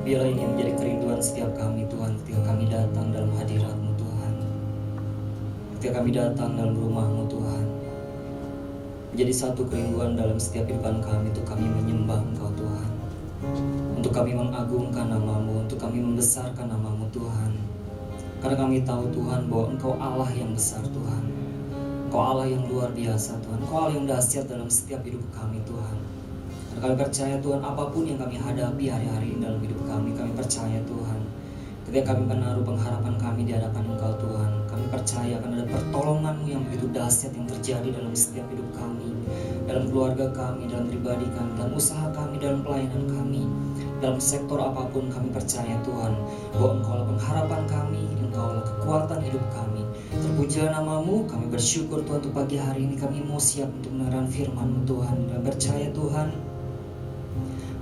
Biarlah ini menjadi kerinduan setiap kami Tuhan, ketika kami datang dalam hadirat-Mu Tuhan, ketika kami datang dalam rumah-Mu Tuhan. Menjadi satu kerinduan dalam setiap kehidupan kami untuk kami menyembah Engkau Tuhan, untuk kami mengagungkan nama-Mu, untuk kami membesarkan nama-Mu Tuhan. Karena kami tahu Tuhan bahwa Engkau Allah yang besar Tuhan, Engkau Allah yang luar biasa Tuhan, Engkau Allah yang dahsyat dalam setiap hidup kami Tuhan. Dan kami percaya Tuhan, apapun yang kami hadapi hari-hari ini dalam hidup kami percaya Tuhan, ketika kami menaruh pengharapan kami di hadapan Engkau Tuhan, kami percaya akan ada pertolongan-Mu yang begitu dahsyat yang terjadi dalam setiap hidup kami, dalam keluarga kami, dalam pribadi kami, dalam usaha kami, dalam pelayanan kami, dalam sektor apapun. Kami percaya Tuhan bahwa Engkau adalah pengharapan kami, Engkau adalah kekuatan hidup kami. Terpujilah nama-Mu. Kami bersyukur Tuhan untuk pagi hari ini kami mau siap untuk mendengarkan firman-Mu Tuhan, dan percaya Tuhan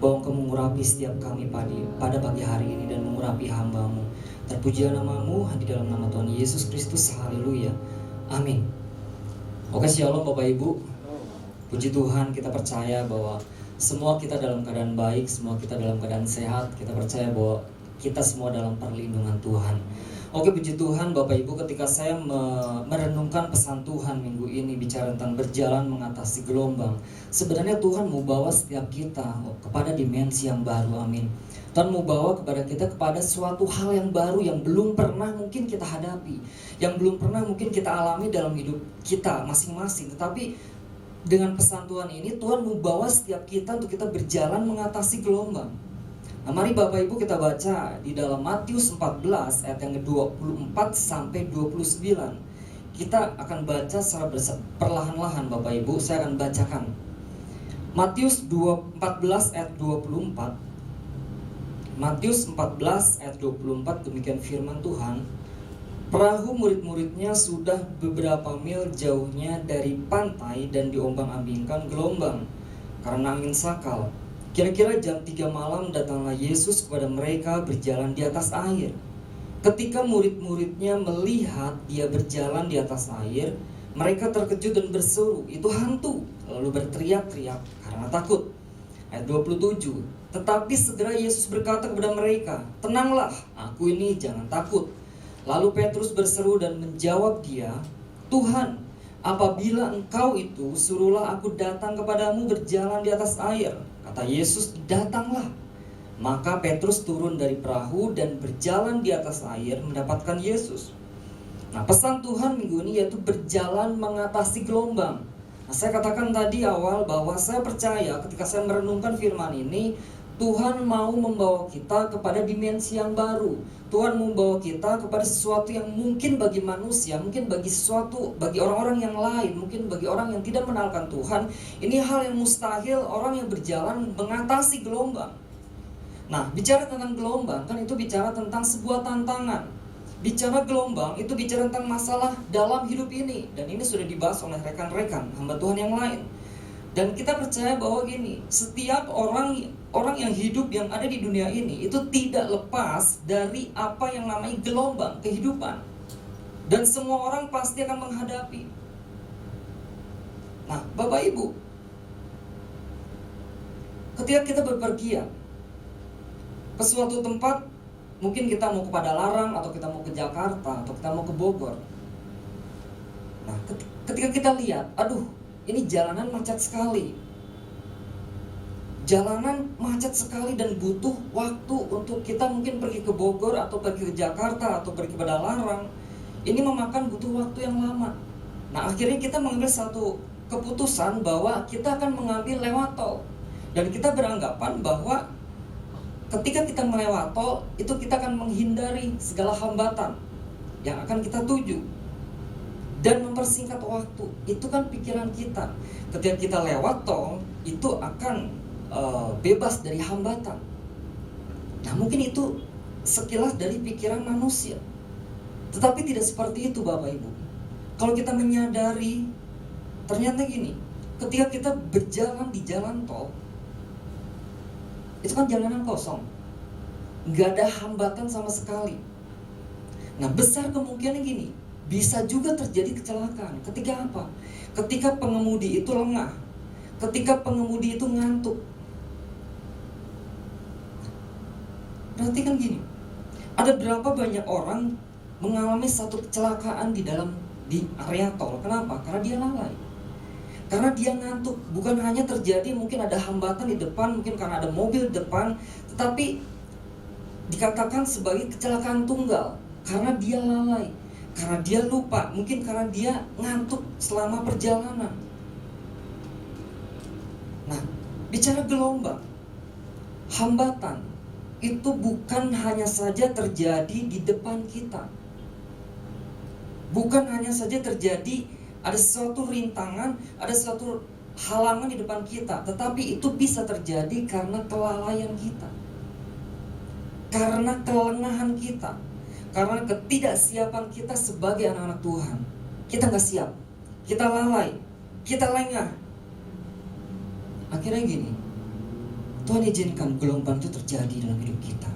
bahwa Engkau mengurapi setiap kami pada pagi hari ini dan mengurapi hamba-Mu. Terpujilah nama-Mu di dalam nama Tuhan Yesus Kristus. Haleluya. Amin. Oke, shalom Bapak Ibu. Puji Tuhan, kita percaya bahwa semua kita dalam keadaan baik, semua kita dalam keadaan sehat. Kita percaya bahwa kita semua dalam perlindungan Tuhan. Oke, puji Tuhan Bapak Ibu, ketika saya merenungkan pesan Tuhan minggu ini bicara tentang berjalan mengatasi gelombang, sebenarnya Tuhan mau bawa setiap kita kepada dimensi yang baru. Amin. Tuhan mau bawa kepada kita kepada suatu hal yang baru yang belum pernah mungkin kita hadapi, yang belum pernah mungkin kita alami dalam hidup kita masing-masing. Tetapi dengan pesan Tuhan ini, Tuhan mau bawa setiap kita untuk kita berjalan mengatasi gelombang. Nah, mari Bapak Ibu kita baca di dalam Matius 14 ayat yang ke-24 sampai 29. Kita akan baca secara perlahan-lahan Bapak Ibu, saya akan bacakan. Matius 14 ayat 24. Matius 14 ayat 24, demikian firman Tuhan. Perahu murid-muridnya sudah beberapa mil jauhnya dari pantai dan diombang-ambingkan gelombang karena angin sakal. Kira-kira jam 3 malam datanglah Yesus kepada mereka berjalan di atas air. Ketika murid-muridnya melihat dia berjalan di atas air, mereka terkejut dan berseru, "Itu hantu!" Lalu berteriak-teriak karena takut. Ayat 27. Tetapi segera Yesus berkata kepada mereka, "Tenanglah, aku ini, jangan takut." Lalu Petrus berseru dan menjawab dia, "Tuhan, apabila Engkau itu, suruhlah aku datang kepadamu berjalan di atas air." Kata Yesus, "Datanglah." Maka Petrus turun dari perahu dan berjalan di atas air mendapatkan Yesus. Nah, pesan Tuhan minggu ini yaitu berjalan mengatasi gelombang. Nah, saya katakan tadi awal bahwa saya percaya ketika saya merenungkan firman ini, Tuhan mau membawa kita kepada dimensi yang baru. Tuhan membawa kita kepada sesuatu yang mungkin bagi manusia, mungkin bagi orang-orang yang lain, mungkin bagi orang yang tidak mengenalkan Tuhan, ini hal yang mustahil orang yang berjalan mengatasi gelombang. Nah, bicara tentang gelombang, kan itu bicara tentang sebuah tantangan. Bicara gelombang, itu bicara tentang masalah dalam hidup ini. Dan ini sudah dibahas oleh rekan-rekan, hamba Tuhan yang lain. Dan kita percaya bahwa gini, setiap orang yang hidup yang ada di dunia ini itu tidak lepas dari apa yang namanya gelombang kehidupan. Dan semua orang pasti akan menghadapi. Nah, Bapak Ibu, ketika kita berpergian ke suatu tempat, mungkin kita mau ke Padalarang, atau kita mau ke Jakarta, atau kita mau ke Bogor. Nah, ketika kita lihat, aduh, ini jalanan macet sekali. Jalanan macet sekali dan butuh waktu untuk kita mungkin pergi ke Bogor, atau pergi ke Jakarta, atau pergi ke Padalarang. Ini memakan butuh waktu yang lama. Nah, akhirnya kita mengambil satu keputusan bahwa kita akan mengambil lewat tol. Dan kita beranggapan bahwa ketika kita melewati tol, itu kita akan menghindari segala hambatan yang akan kita tuju dan mempersingkat waktu. Itu kan pikiran kita. Ketika kita lewat tol, itu akan bebas dari hambatan. Nah, mungkin itu sekilas dari pikiran manusia. Tetapi tidak seperti itu Bapak Ibu. Kalau kita menyadari, ternyata gini, ketika kita berjalan di jalan tol, itu kan jalanan kosong, gak ada hambatan sama sekali. Nah, besar kemungkinan gini, bisa juga terjadi kecelakaan. Ketika apa? Ketika pengemudi itu lengah, ketika pengemudi itu ngantuk. Perhatikan gini, ada berapa banyak orang mengalami satu kecelakaan di area tol. Kenapa? Karena dia lalai. Karena dia ngantuk. Bukan hanya terjadi mungkin ada hambatan di depan, mungkin karena ada mobil di depan, tetapi dikatakan sebagai kecelakaan tunggal karena dia lalai, karena dia lupa, mungkin karena dia ngantuk selama perjalanan. Nah, bicara gelombang, hambatan itu bukan hanya saja terjadi di depan kita. Bukan hanya saja terjadi ada suatu rintangan, ada suatu halangan di depan kita, tetapi itu bisa terjadi karena kelalaian kita, karena kelengahan kita, karena ketidaksiapan kita sebagai anak-anak Tuhan. Kita gak siap, kita lalai, kita lengah. Akhirnya gini, Tuhan izinkan gelombang itu terjadi dalam hidup kita.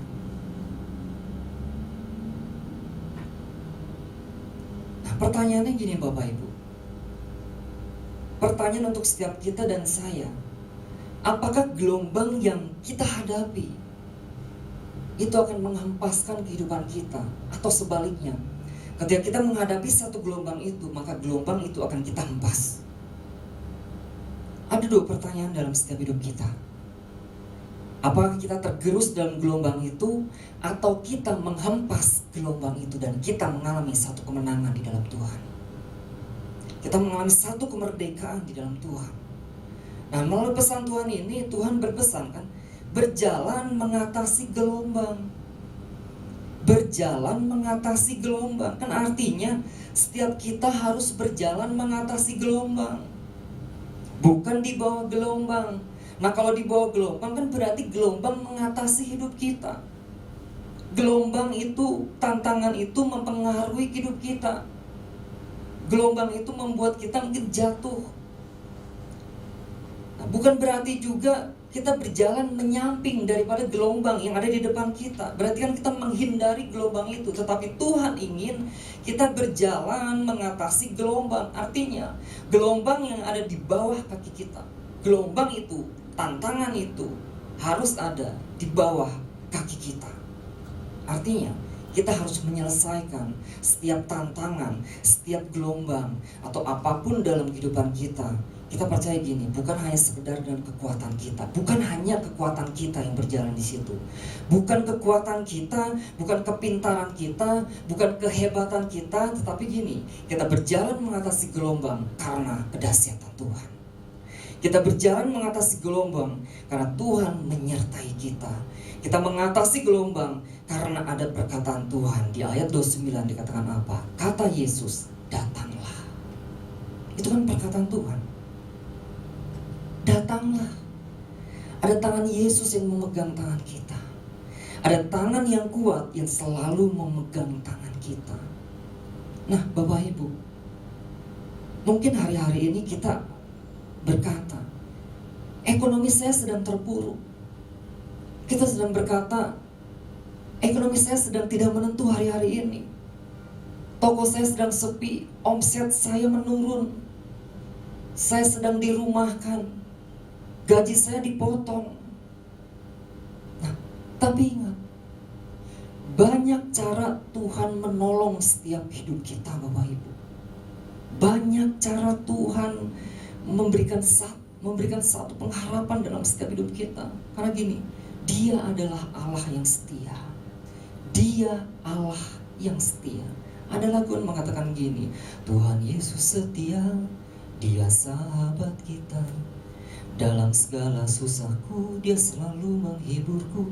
Nah, pertanyaannya gini Bapak Ibu. Pertanyaan untuk setiap kita dan saya, apakah gelombang yang kita hadapi itu akan menghempaskan kehidupan kita, atau sebaliknya, ketika kita menghadapi satu gelombang itu, maka gelombang itu akan kita hempas? Ada dua pertanyaan dalam setiap hidup kita. Apakah kita tergerus dalam gelombang itu, atau kita menghempas gelombang itu dan kita mengalami satu kemenangan di dalam Tuhan? Kita mengalami satu kemerdekaan di dalam Tuhan. Nah, melalui pesan Tuhan ini, Tuhan berpesan kan, berjalan mengatasi gelombang. Berjalan mengatasi gelombang. Kan artinya setiap kita harus berjalan mengatasi gelombang, bukan di bawah gelombang. Nah, kalau di bawah gelombang kan berarti gelombang mengatasi hidup kita. Gelombang itu, tantangan itu mempengaruhi hidup kita. Gelombang itu membuat kita mungkin jatuh. Nah, bukan berarti juga kita berjalan menyamping daripada gelombang yang ada di depan kita. Berarti kan kita menghindari gelombang itu. Tetapi Tuhan ingin kita berjalan mengatasi gelombang. Artinya gelombang yang ada di bawah kaki kita, gelombang itu, tantangan itu harus ada di bawah kaki kita. Artinya kita harus menyelesaikan setiap tantangan, setiap gelombang, atau apapun dalam kehidupan kita. Kita percaya gini, bukan hanya sekedar dengan kekuatan kita, bukan hanya kekuatan kita yang berjalan di situ, bukan kekuatan kita, bukan kepintaran kita, bukan kehebatan kita, tetapi gini, kita berjalan mengatasi gelombang karena kedahsyatan Tuhan. Kita berjalan mengatasi gelombang karena Tuhan menyertai kita. Kita mengatasi gelombang karena ada perkataan Tuhan. Di ayat 29 dikatakan apa? Kata Yesus, datanglah. Itu kan perkataan Tuhan. Datanglah. Ada tangan Yesus yang memegang tangan kita. Ada tangan yang kuat yang selalu memegang tangan kita. Nah, Bapak Ibu, mungkin hari-hari ini kita berkata, ekonomi saya sedang terpuruk. Kita sedang berkata, ekonomi saya sedang tidak menentu hari-hari ini. Toko saya sedang sepi, omset saya menurun. Saya sedang dirumahkan, gaji saya dipotong. Nah, tapi ingat, banyak cara Tuhan menolong setiap hidup kita, Bapak Ibu. Banyak cara Tuhan memberikan satu pengharapan dalam setiap hidup kita. Karena gini, Dia adalah Allah yang setia. Dia Allah yang setia. Ada lagu yang mengatakan gini, Tuhan Yesus setia, Dia sahabat kita. Dalam segala susahku, Dia selalu menghiburku.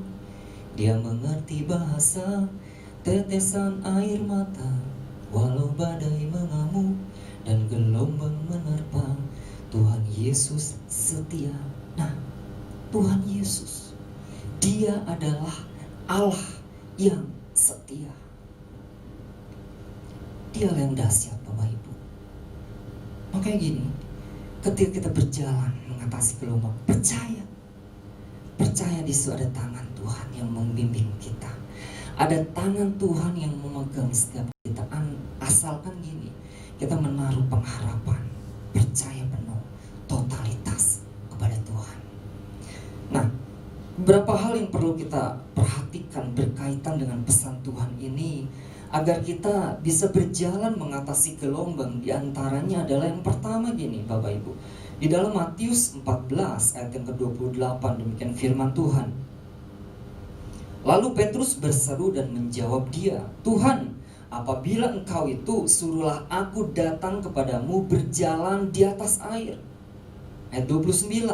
Dia mengerti bahasa tetesan air mata. Walau badai mengamuk dan gelombang menerpa, Tuhan Yesus setia. Nah, Tuhan Yesus, Dia adalah Allah yang setia. Dia yang dahsyat, Bapak Ibu. Makanya gini, ketika kita berjalan mengatasi gelombang, percaya di situ ada tangan Tuhan yang membimbing kita. Ada tangan Tuhan yang memegang setiap kita. Asalkan gini, kita menaruh pengharapan, percaya penuh, totalitas kepada Tuhan. Nah, beberapa hal yang perlu kita perhatikan perhatikan berkaitan dengan pesan Tuhan ini, agar kita bisa berjalan mengatasi gelombang, di antaranya adalah yang pertama gini Bapak Ibu. Di dalam Matius 14 ayat yang ke-28 demikian firman Tuhan. Lalu Petrus berseru dan menjawab dia, Tuhan, apabila engkau itu, suruhlah aku datang kepadamu berjalan di atas air. Ayat 29.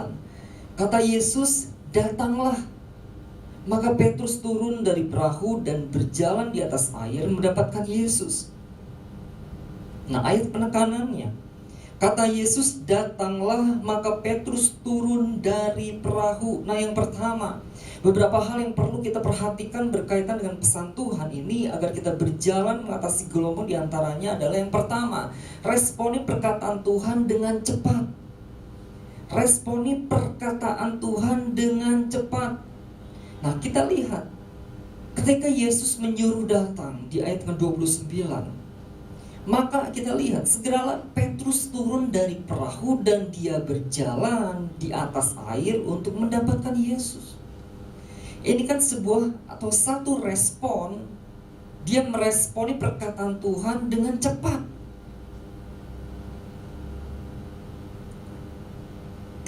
Kata Yesus, datanglah. Maka Petrus turun dari perahu dan berjalan di atas air mendapatkan Yesus. Nah, ayat penekanannya. Kata Yesus, datanglah, maka Petrus turun dari perahu. Nah, yang pertama, beberapa hal yang perlu kita perhatikan berkaitan dengan pesan Tuhan ini agar kita berjalan mengatasi gelombang, di antaranya adalah yang pertama, responi perkataan Tuhan dengan cepat. Responi perkataan Tuhan dengan cepat. Nah, kita lihat ketika Yesus menyuruh datang di ayat ke-29, maka kita lihat segeralah Petrus turun dari perahu dan dia berjalan di atas air untuk mendapatkan Yesus. Ini kan sebuah atau satu respon, dia meresponi perkataan Tuhan dengan cepat.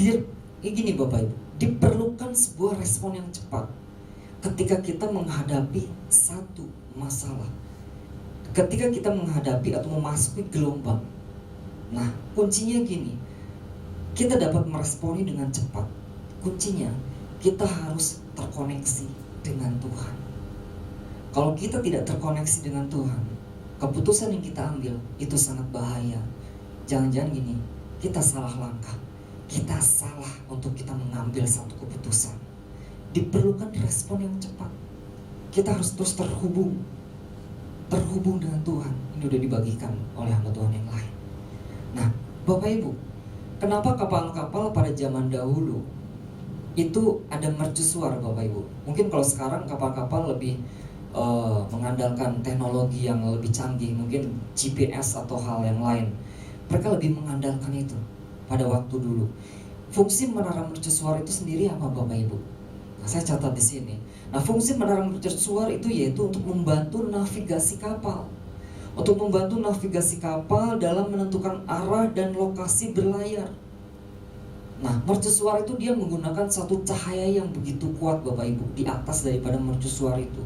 Gini Bapak Ibu, diperlukan sebuah respon yang cepat ketika kita menghadapi satu masalah, ketika kita menghadapi atau memasuki gelombang. Nah, kuncinya gini, kita dapat meresponi dengan cepat. Kuncinya, kita harus terkoneksi dengan Tuhan. Kalau kita tidak terkoneksi dengan Tuhan, keputusan yang kita ambil itu sangat bahaya. Jangan-jangan gini, kita salah langkah, kita salah untuk kita mengambil satu keputusan. Diperlukan respon yang cepat. Kita harus terus terhubung dengan Tuhan. Ini udah dibagikan oleh hamba Tuhan yang lain. Nah, Bapak Ibu, kenapa kapal-kapal pada zaman dahulu itu ada mercusuar Bapak Ibu? Mungkin kalau sekarang kapal-kapal lebih mengandalkan teknologi yang lebih canggih, mungkin GPS atau hal yang lain. Mereka lebih mengandalkan itu pada waktu dulu. Fungsi menara mercusuar itu sendiri apa Bapak Ibu? Nah, saya catat di sini. Nah, fungsi menara mercusuar itu yaitu untuk membantu navigasi kapal. Untuk membantu navigasi kapal dalam menentukan arah dan lokasi berlayar. Nah, mercusuar itu dia menggunakan satu cahaya yang begitu kuat Bapak Ibu, di atas daripada mercusuar itu.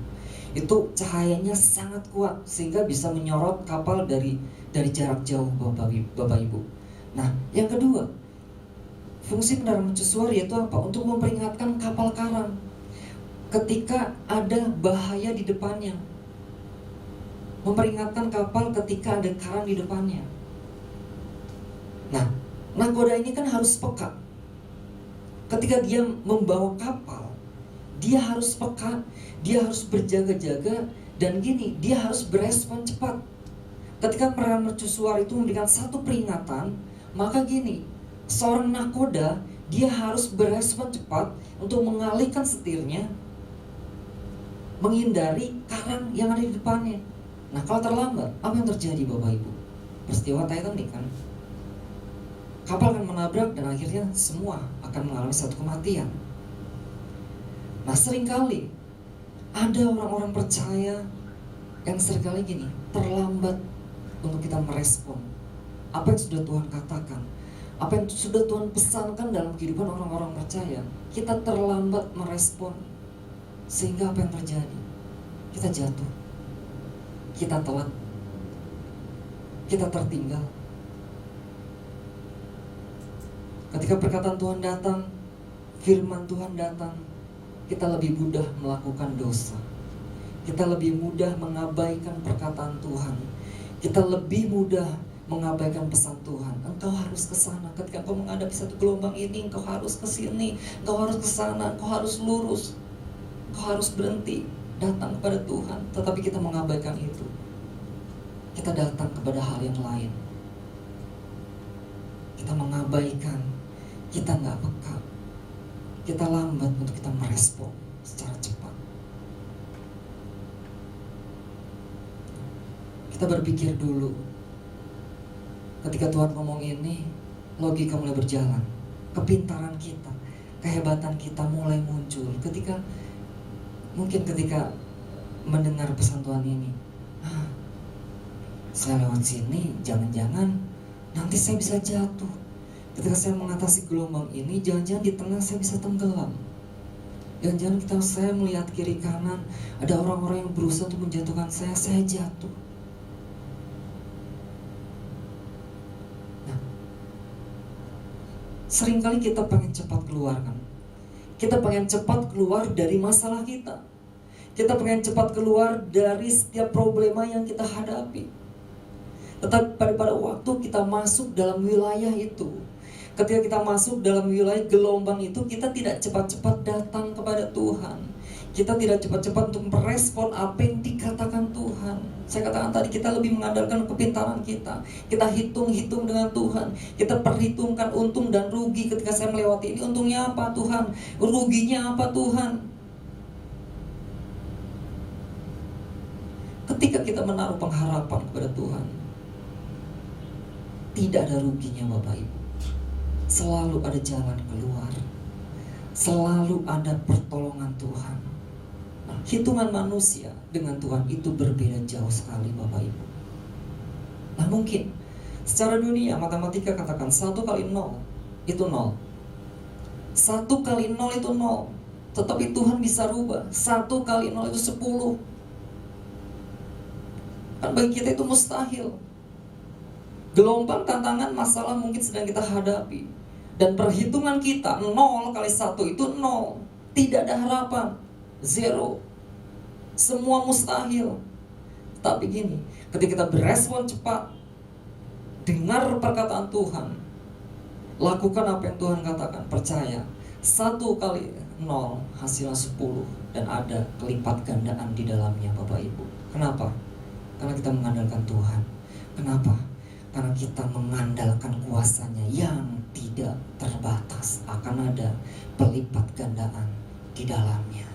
Itu cahayanya sangat kuat sehingga bisa menyorot kapal dari jarak jauh Bapak Ibu. Nah, yang kedua, fungsi menara mercusuar yaitu apa? Untuk memperingatkan kapal karam ketika ada bahaya di depannya. Memperingatkan kapal ketika ada karang di depannya. Nah, nakoda ini kan harus peka. Ketika dia membawa kapal, dia harus peka, dia harus berjaga-jaga, dan gini, dia harus berespon cepat. Ketika menara mercusuar itu memberikan satu peringatan, maka gini, seorang nakoda dia harus berespon cepat untuk mengalihkan setirnya, menghindari karang yang ada di depannya. Nah, kalau terlambat, apa yang terjadi Bapak Ibu? Peristiwa Titanic kan, kapal akan menabrak dan akhirnya semua akan mengalami satu kematian. Nah, seringkali ada orang-orang percaya yang seringkali gini, terlambat untuk kita merespon apa yang sudah Tuhan katakan, apa yang sudah Tuhan pesankan dalam kehidupan orang-orang percaya. Kita terlambat merespon, sehingga apa yang terjadi? Kita jatuh, kita telat, kita tertinggal. Ketika perkataan Tuhan datang, firman Tuhan datang, kita lebih mudah melakukan dosa. Kita lebih mudah mengabaikan perkataan Tuhan. Kita lebih mudah mengabaikan pesan Tuhan. Engkau harus ke sana. Ketika engkau menghadapi satu gelombang ini, engkau harus ke sini, engkau harus ke sana, engkau harus lurus, engkau harus berhenti datang kepada Tuhan. Tetapi kita mengabaikan itu. Kita datang kepada hal yang lain. Kita mengabaikan, kita nggak peka, kita lambat untuk kita merespon secara cepat. Kita berpikir dulu. Ketika Tuhan ngomong ini, logika mulai berjalan, kepintaran kita, kehebatan kita mulai muncul. Ketika Mungkin ketika mendengar pesan Tuhan ini, saya lewat sini, jangan-jangan nanti saya bisa jatuh. Ketika saya mengatasi gelombang ini, jangan-jangan di tengah saya bisa tenggelam. Jangan-jangan ketika saya melihat kiri kanan, ada orang-orang yang berusaha untuk menjatuhkan saya jatuh. Nah, seringkali kita pengen cepat keluar kan. Kita pengen cepat keluar dari masalah kita. Kita pengen cepat keluar dari setiap problema yang kita hadapi. Tetapi pada waktu kita masuk dalam wilayah itu, ketika kita masuk dalam wilayah gelombang itu, kita tidak cepat-cepat datang kepada Tuhan. Kita tidak cepat-cepat untuk merespon apa yang dikatakan Tuhan. Saya katakan tadi, kita lebih mengandalkan kepintaran kita. Kita hitung-hitung dengan Tuhan. Kita perhitungkan untung dan rugi. Ketika saya melewati ini, untungnya apa Tuhan? Ruginya apa Tuhan? Ketika kita menaruh pengharapan kepada Tuhan, tidak ada ruginya Bapak Ibu. Selalu ada jalan keluar. Selalu ada pertolongan Tuhan. Nah, hitungan manusia dengan Tuhan itu berbeda jauh sekali Bapak Ibu. Nah, mungkin secara dunia matematika katakan 1 kali 0 itu 0. 1 kali 0 itu 0. Tetapi Tuhan bisa rubah. 1 kali 0 itu 10. Kan bagi kita itu mustahil. Gelombang, tantangan, masalah mungkin sedang kita hadapi. Dan perhitungan kita 0 kali 1 itu 0. Tidak ada harapan. 0. Semua mustahil. Tapi gini, ketika kita berespon cepat, dengar perkataan Tuhan, lakukan apa yang Tuhan katakan, percaya. 1 kali 0 hasilnya 10. Dan ada kelipat gandaan di dalamnya Bapak Ibu. Kenapa? Karena kita mengandalkan Tuhan. Kenapa? Karena kita mengandalkan kuasanya yang tidak terbatas. Akan ada pelipat gandaan di dalamnya.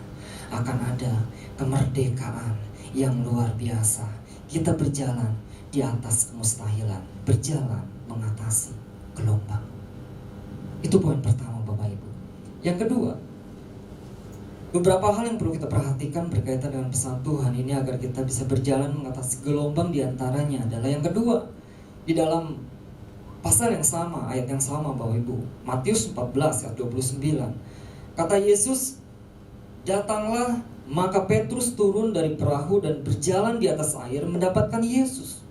Akan ada kemerdekaan yang luar biasa. Kita berjalan di atas kemustahilan. Berjalan mengatasi gelombang. Itu poin pertama Bapak Ibu. Yang kedua, beberapa hal yang perlu kita perhatikan berkaitan dengan pesan Tuhan ini agar kita bisa berjalan mengatasi gelombang. Diantaranya adalah yang kedua, di dalam pasal yang sama, ayat yang sama Bapak Ibu, Matius 14 ayat 29. Kata Yesus, datanglah, maka Petrus turun dari perahu dan berjalan di atas air mendapatkan Yesus.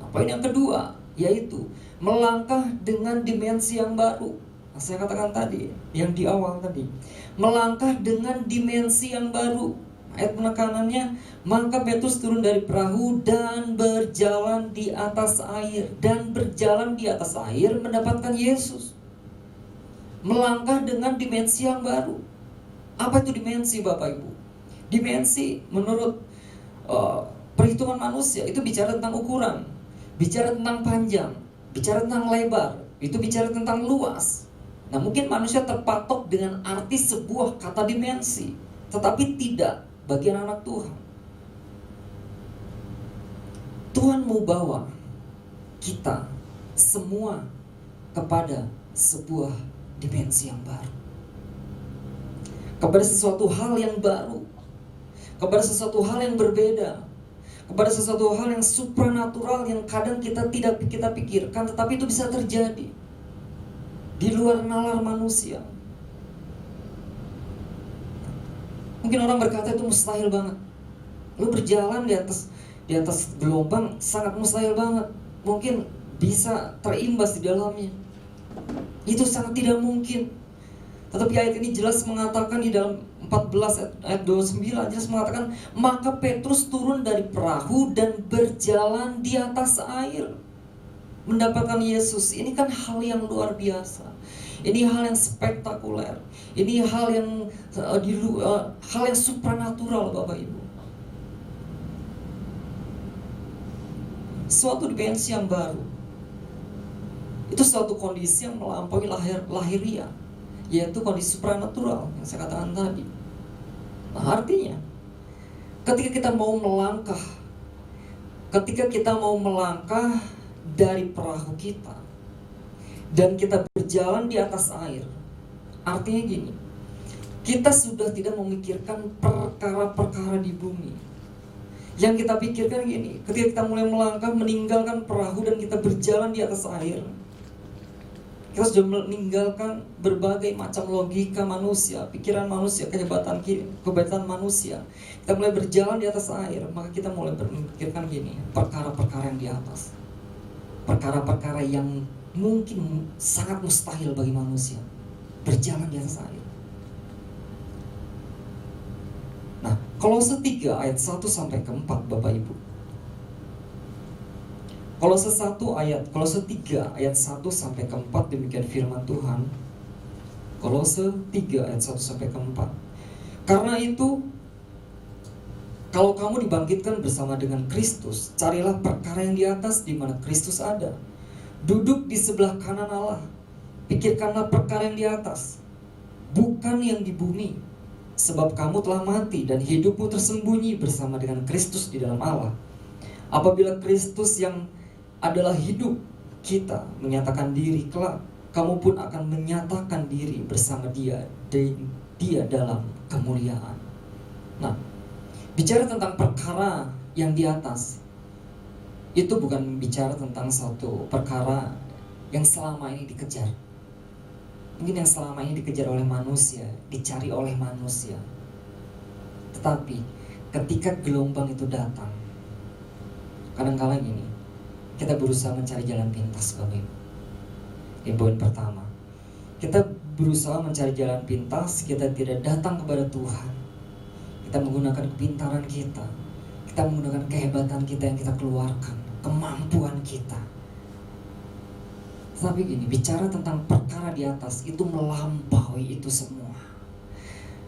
Nah, poin yang kedua yaitu melangkah dengan dimensi yang baru. Nah, saya katakan tadi, yang di awal tadi, melangkah dengan dimensi yang baru. Ayat penekanannya, maka Petrus turun dari perahu dan berjalan di atas air. Dan berjalan di atas air mendapatkan Yesus. Melangkah dengan dimensi yang baru. Apa itu dimensi Bapak Ibu? Dimensi menurut perhitungan manusia itu bicara tentang ukuran, bicara tentang panjang, bicara tentang lebar, itu bicara tentang luas. Nah, mungkin manusia terpatok dengan arti sebuah kata dimensi, tetapi tidak bagi anak Tuhan. Tuhan mau bawa kita semua kepada sebuah dimensi yang baru, kepada sesuatu hal yang baru, kepada sesuatu hal yang berbeda, kepada sesuatu hal yang supranatural yang kadang kita tidak kita pikirkan, tetapi itu bisa terjadi di luar nalar manusia. Mungkin orang berkata itu mustahil banget. Lu berjalan di atas gelombang sangat mustahil banget. Mungkin bisa terimbas di dalamnya. Itu sangat tidak mungkin. Tetapi ayat ini jelas mengatakan di dalam 14 ayat 29 jelas mengatakan, maka Petrus turun dari perahu dan berjalan di atas air mendapatkan Yesus. Ini kan hal yang luar biasa. Ini hal yang spektakuler. Ini hal yang hal yang supranatural Bapak Ibu. Suatu dimensi yang baru. Itu suatu kondisi yang melampaui lahiriah, yaitu kondisi supranatural yang saya katakan tadi. Nah, artinya ketika kita mau melangkah dari perahu kita dan kita berjalan di atas air, artinya gini, Kita sudah tidak memikirkan perkara-perkara di bumi. Yang kita pikirkan gini, ketika kita mulai melangkah meninggalkan perahu dan kita berjalan di atas air, kita sudah meninggalkan berbagai macam logika manusia, pikiran manusia, kehebatan manusia. Kita mulai berjalan di atas air, maka kita mulai berpikirkan gini, perkara-perkara yang di atas, perkara-perkara yang mungkin sangat mustahil bagi manusia, berjalan di atas air. Nah, Kolose 3 ayat 1 sampai ke 4 Bapak Ibu. Kolose 3 ayat 1 sampai ke 4 demikian firman Tuhan. Kolose 3 ayat 1 sampai ke 4. Karena itu, kalau kamu dibangkitkan bersama dengan Kristus, carilah perkara yang di atas di mana Kristus ada, duduk di sebelah kanan Allah. Pikirkanlah perkara yang di atas, bukan yang di bumi. Sebab kamu telah mati dan hidupmu tersembunyi bersama dengan Kristus di dalam Allah. Apabila Kristus yang adalah hidup kita menyatakan diri kelak, kamu pun akan menyatakan diri bersama dia dalam kemuliaan. Nah, bicara tentang perkara yang di atas, itu bukan bicara tentang satu perkara yang selama ini dikejar. Mungkin yang selama ini dikejar oleh manusia, dicari oleh manusia. Tetapi ketika gelombang itu datang, kadang-kadang gini, kita berusaha mencari jalan pintas, Bapak Ibu. Ini poin pertama. Kita berusaha mencari jalan pintas, kita tidak datang kepada Tuhan. Kita menggunakan kepintaran kita, kita menggunakan kehebatan kita yang kita keluarkan, kemampuan kita. Tapi gini, bicara tentang perkara di atas itu melampaui itu semua.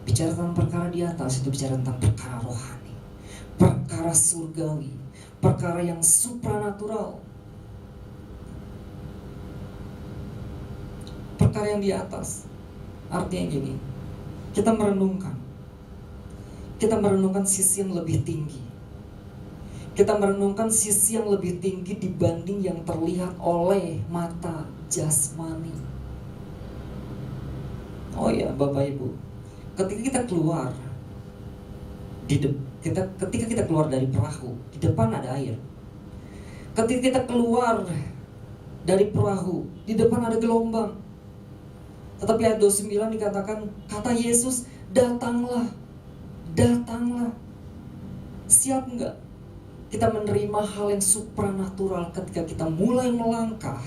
Bicara tentang perkara di atas itu bicara tentang perkara rohani, perkara surgawi, perkara yang supranatural. Perkara yang di atas artinya gini, kita merenungkan sisi yang lebih tinggi. Kita merenungkan sisi yang lebih tinggi dibanding yang terlihat oleh mata jasmani. Oh ya, Bapak Ibu, ketika kita keluar ketika kita keluar dari perahu, di depan ada air. Ketika kita keluar dari perahu, di depan ada gelombang. Tetapi ayat 29 dikatakan, kata Yesus, datanglah. Siap enggak kita menerima hal yang supranatural ketika kita mulai melangkah?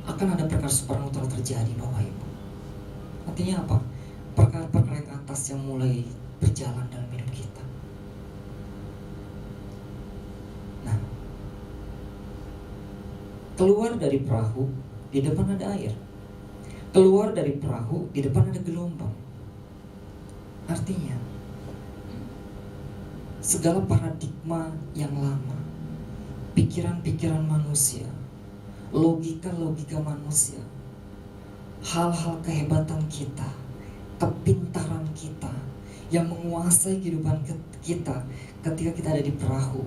Akan ada perkara supranatural terjadi, Bapak Ibu. Artinya apa? Perkara-perkara yang atas yang mulai berjalan dalam hidup kita. Nah, keluar dari perahu, di depan ada air. Keluar dari perahu, di depan ada gelombang. Artinya segala paradigma yang lama, pikiran-pikiran manusia, logika-logika manusia, hal-hal kehebatan kita, kepintaran kita yang menguasai kehidupan kita ketika kita ada di perahu,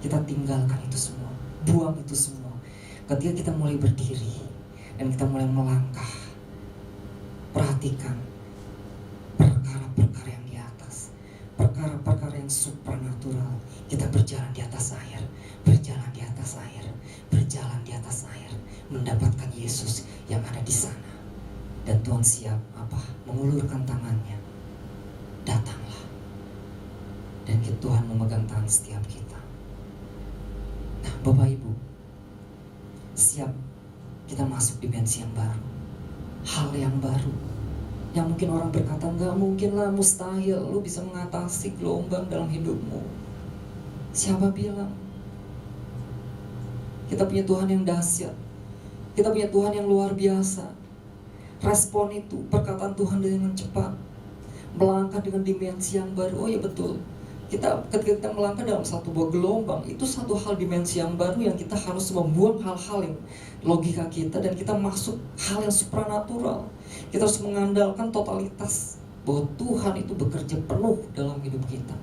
kita tinggalkan itu semua, buang itu semua. Ketika kita mulai berdiri dan kita mulai melangkah, perhatikan perkara-perkara yang di atas, perkara-perkara yang supranatural. Kita berjalan di atas air, berjalan di atas air, berjalan di atas air, mendapatkan Yesus yang ada di sana. Dan Tuhan siap apa? Mengulurkan tangannya. Datanglah. Dan Tuhan memegang tangan setiap kita. Nah, Bapak Ibu, siap kita masuk dimensi yang baru, hal yang baru, yang mungkin orang berkata, gak mungkin lah, mustahil lu bisa mengatasi gelombang dalam hidupmu. Siapa bilang? Kita punya Tuhan yang dahsyat, kita punya Tuhan yang luar biasa. Respon itu, perkataan Tuhan dengan cepat, melangkah dengan dimensi yang baru. Oh ya betul, ketika kita melangkah dalam satu buah gelombang, itu satu hal dimensi yang baru yang kita harus membuang hal-hal yang logika kita, dan kita masuk hal yang supranatural. Kita harus mengandalkan totalitas bahwa Tuhan itu bekerja penuh dalam hidup kita.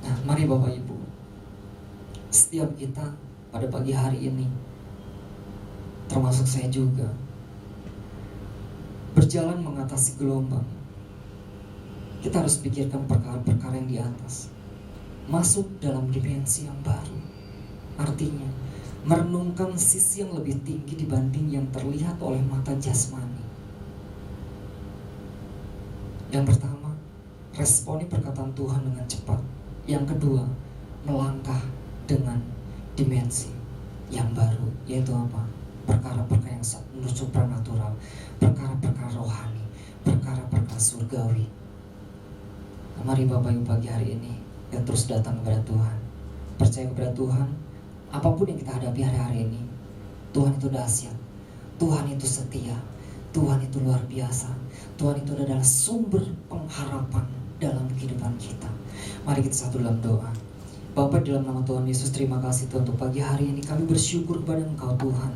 Nah, mari Bapak Ibu, setiap kita pada pagi hari ini, termasuk saya juga, berjalan mengatasi gelombang, kita harus pikirkan perkara-perkara yang di atas, masuk dalam dimensi yang baru. Artinya, merenungkan sisi yang lebih tinggi dibanding yang terlihat oleh mata jasmani. Yang pertama, responi perkataan Tuhan dengan cepat. Yang kedua, melangkah dengan dimensi yang baru, yaitu apa? Perkara-perkara yang supranatural, perkara-perkara rohani, perkara-perkara surgawi. Mari Bapak Ibu pagi hari ini yang terus datang kepada Tuhan, percaya kepada Tuhan. Apapun yang kita hadapi hari-hari ini, Tuhan itu dahsyat, Tuhan itu setia, Tuhan itu luar biasa, Tuhan itu adalah sumber pengharapan dalam kehidupan kita. Mari kita satu dalam doa. Bapa, dalam nama Tuhan Yesus, terima kasih Tuhan untuk pagi hari ini. Kami bersyukur kepada Engkau Tuhan.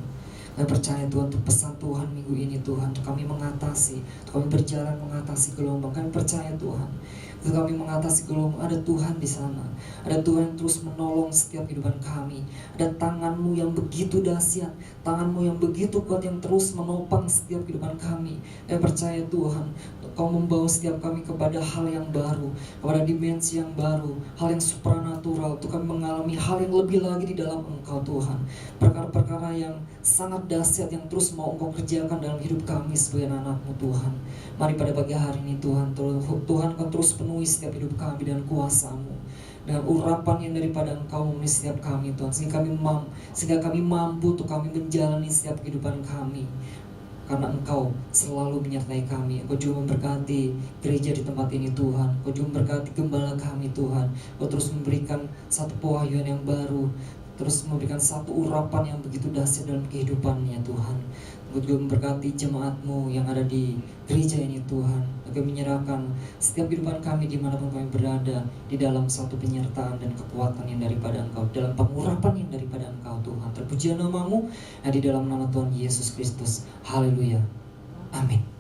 Kami percaya Tuhan untuk pesan Tuhan minggu ini Tuhan, untuk kami mengatasi, untuk kami berjalan mengatasi gelombang. Kami percaya Tuhan, untuk kami mengatasi gelombang, ada Tuhan di sana. Ada Tuhan yang terus menolong setiap kehidupan kami. Ada tangan-Mu yang begitu dahsyat, tangan-Mu yang begitu kuat yang terus menopang setiap kehidupan kami. Kami percaya Tuhan, Kau membawa setiap kami kepada hal yang baru, kepada dimensi yang baru, hal yang supranatural, untuk kami mengalami hal yang lebih lagi di dalam Engkau Tuhan. Perkara-perkara yang sangat dahsyat yang terus mau Engkau kerjakan dalam hidup kami sebagai anak-Mu Tuhan. Mari pada pagi hari ini Tuhan akan terus penuhi setiap hidup kami dengan kuasa-Mu, dengan urapan yang daripada Engkau memenuhi setiap kami Tuhan, sehingga kami mampu untuk kami menjalani setiap kehidupan kami. Karena Engkau selalu menyertai kami. Engkau juga memberkati gereja di tempat ini Tuhan. Engkau juga memberkati gembala kami Tuhan. Engkau terus memberikan satu pewahyuan yang baru, terus memberikan satu urapan yang begitu dahsyat dalam kehidupannya Tuhan. Engkau juga memberkati jemaat-Mu yang ada di gereja ini Tuhan. Engkau menyerahkan setiap kehidupan kami dimanapun kami berada, di dalam satu penyertaan dan kekuatan yang daripada Engkau, dalam pengurapan yang daripada Engkau Tuhan. Terpujilah nama-Mu, di dalam nama Tuhan Yesus Kristus. Haleluya. Amin.